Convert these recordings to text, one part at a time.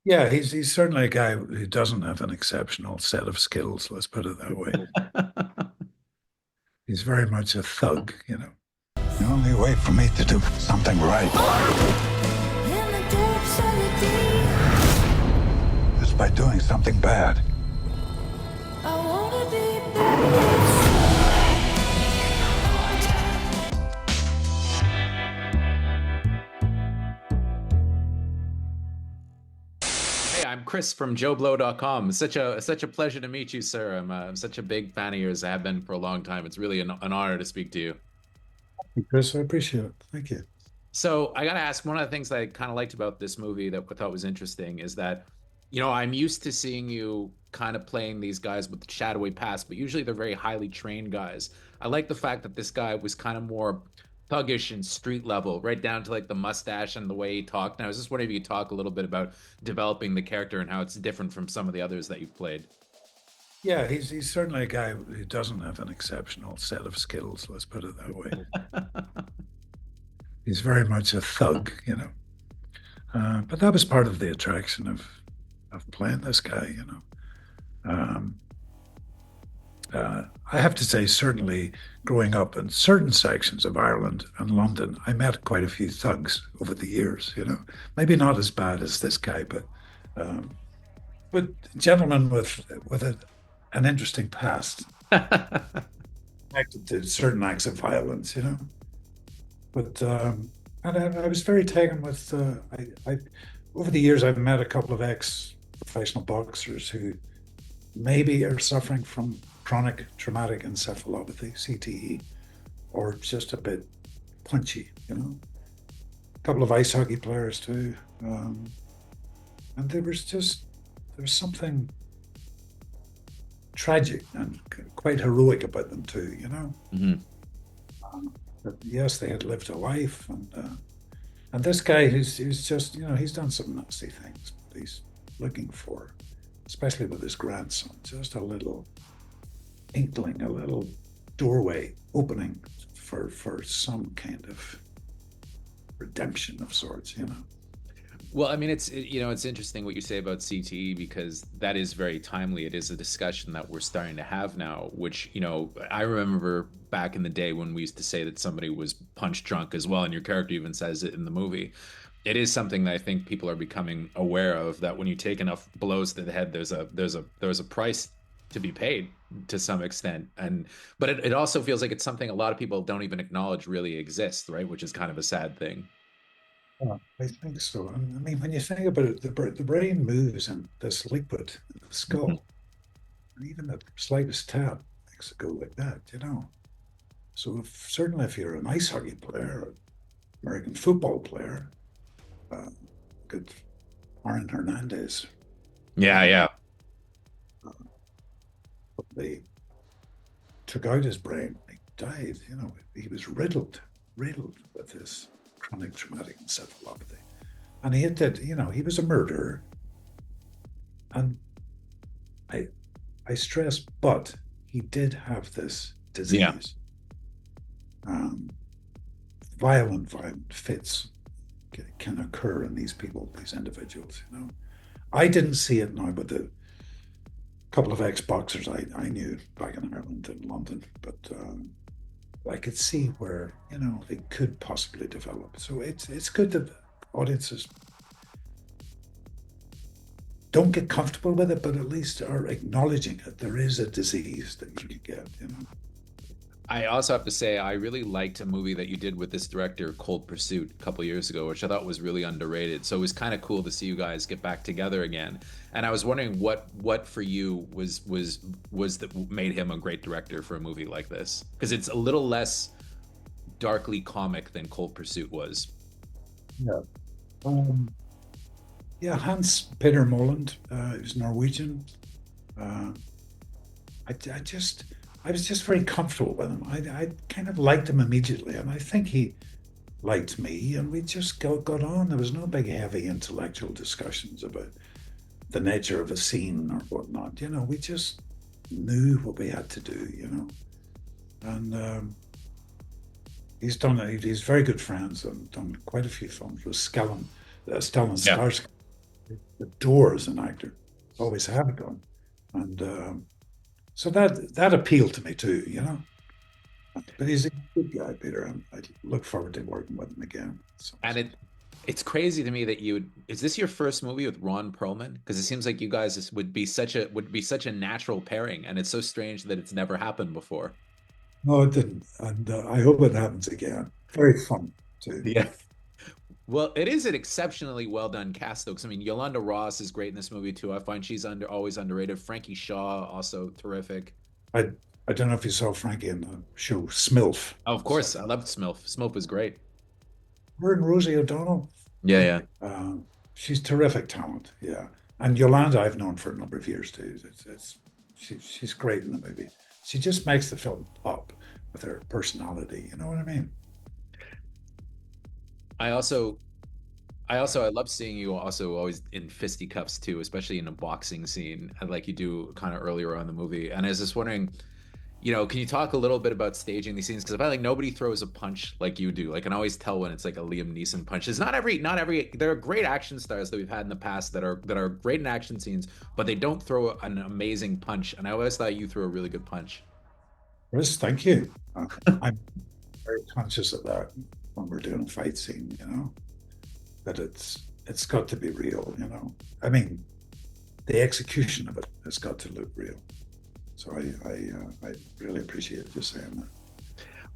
Yeah, he's certainly a guy who doesn't have an exceptional set of skills, let's put it that way. He's very much a thug, you know. The only way for me to do something right is by doing something bad. Hey, I'm Chris from JoBlo.com. Such a pleasure to meet you, sir. I'm such a big fan of yours. I have been for a long time. It's really an honor to speak to you. Chris, I appreciate it. Thank you. So I gotta ask, one of the things that I kind of liked about this movie that I thought was interesting is that, I'm used to seeing you kind of playing these guys with shadowy past, but usually they're very highly trained guys. I like the fact that this guy was kind of more thuggish and street level, right down to like the mustache and the way he talked. And I was just wondering if you could talk a little bit about developing the character and how it's different from some of the others that you've played. Yeah, he's certainly a guy who doesn't have an exceptional set of skills, let's put it that way. He's very much a thug, you know. But that was part of the attraction of playing this guy, you know. Um, I have to say, certainly growing up in certain sections of Ireland and London, I met quite a few thugs over the years, you know. Maybe not as bad as this guy, um, but gentlemen with an interesting past, connected to certain acts of violence, you know. But and I was very taken with I over the years I've met a couple of ex-professional boxers who maybe are suffering from chronic traumatic encephalopathy (CTE) or just a bit punchy, you know. A couple of ice hockey players too, and there was something tragic and quite heroic about them too, you know. Mhm. But yes, they had lived a life, and this guy who's just, you know, he's done some nasty things, but he's looking for, especially with his grandson, just a little inkling, a little doorway opening for some kind of redemption of sorts, you know. Well, I mean, it's interesting what you say about CTE because that is very timely. It is a discussion that we're starting to have now, which, I remember back in the day when we used to say that somebody was punch drunk as well, and your character even says it in the movie. It is something that I think people are becoming aware of, that when you take enough blows to the head, there's a price to be paid to some extent. But it also feels like it's something a lot of people don't even acknowledge really exists, right? Which is kind of a sad thing. Yeah, I think so. And I mean, when you think about it, the brain moves in this liquid in the Mhm. skull, and even the slightest tap makes it go like that, you know. So certainly, if you're an ice hockey player, or American football player, uh, good Aaron Hernandez, Yeah, uh, yeah. they took out his brain. He died. You know, he was riddled with this chronic traumatic encephalopathy, and he did. You know, he was a murderer, and I I stress, but he did have this Yeah. disease. Um, violent fits can occur in these people, these individuals. You know, I didn't see it now, but the couple of ex-boxers I knew back in Ireland and London, but I could see where, you know, it could possibly develop. So it's good that audiences don't get comfortable with it, but at least are acknowledging it. There is a disease that you can get, you know. I also have to say I really liked a movie that you did with this director, Cold Pursuit, a couple years ago, which I thought was really underrated. So it was kind of cool to see you guys get back together again. And I was wondering what for you was that made him a great director for a movie like this, because it's a little less darkly comic than Cold Pursuit was. Yeah. Um, yeah, Hans Peter Moland, who's Norwegian. Uh, I just, I was just very comfortable with him. I kind of liked him immediately, and I think he liked me, and we just got on. There was no big, heavy intellectual discussions about the nature of a scene or whatnot. You know, we just knew what we had to do, you know. And he's very good friends and done quite a few films with Stellan Yeah. Skarsgård. adore as an actor, always have done, and so that appealed to me too, you know. But he's a good guy, Peter, and I look forward to working with him again. So, And it's crazy to me that you would, is this your first movie with Ron Perlman? Because it seems like you guys would be such a natural pairing, and it's so strange that it's never happened before. no, it didn't, and I hope it happens again. Very fun too. Yeah. Well, it is an exceptionally well done cast, though. 'Cause, I mean, Yolanda Ross is great in this movie too. I find she's always underrated. Frankie Shaw also terrific. I I don't know if you saw Frankie in the show Smilf. Oh, of course, I loved Smilf. Smilf was great. Her and Rosie O'Donnell. Yeah, yeah. Um, she's terrific talent, yeah. And Yolanda, I've known for a number of years too. She's great in the movie. She just makes the film pop with her personality. You know what I mean? I also I love seeing you also always in fisticuffs too, especially in a boxing scene, like you do kind of earlier on in the movie. And I was just wondering, can you talk a little bit about staging these scenes? Because I feel like nobody throws a punch like you do. Like, I can always tell when it's like a Liam Neeson punch. It's not every. There are great action stars that we've had in the past that are great in action scenes, but they don't throw an amazing punch. And I always thought you threw a really good punch. Chris, thank you. I'm very conscious of that when we're doing a fight scene. You know that it's got to be real. You know, I mean, the execution of it has got to look real. So I really appreciate you saying that.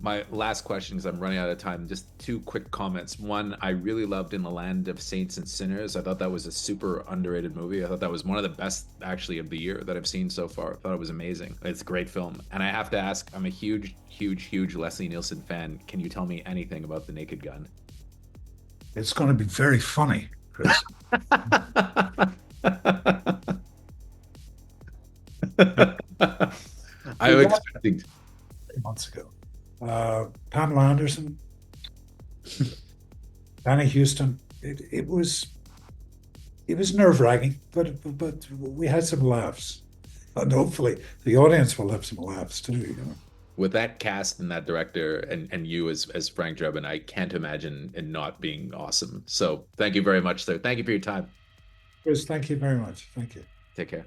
My last question, because I'm running out of time, just two quick comments. One, I really loved In the Land of Saints and Sinners. I thought that was a super underrated movie. I thought that was one of the best, actually, of the year that I've seen so far. I thought it was amazing. It's a great film. And I have to ask, I'm a huge, huge, huge Leslie Nielsen fan. Can you tell me anything about The Naked Gun? It's going to be very funny, Chris. I was expecting. Months ago, Pamela Anderson, Danny Houston. It was nerve wracking, but we had some laughs, and hopefully the audience will have some laughs too. You know. With that cast and that director and you as Frank Drebin, I can't imagine it not being awesome. So thank you very much, sir. Thank you for your time. Chris, thank you very much. Thank you. Take care.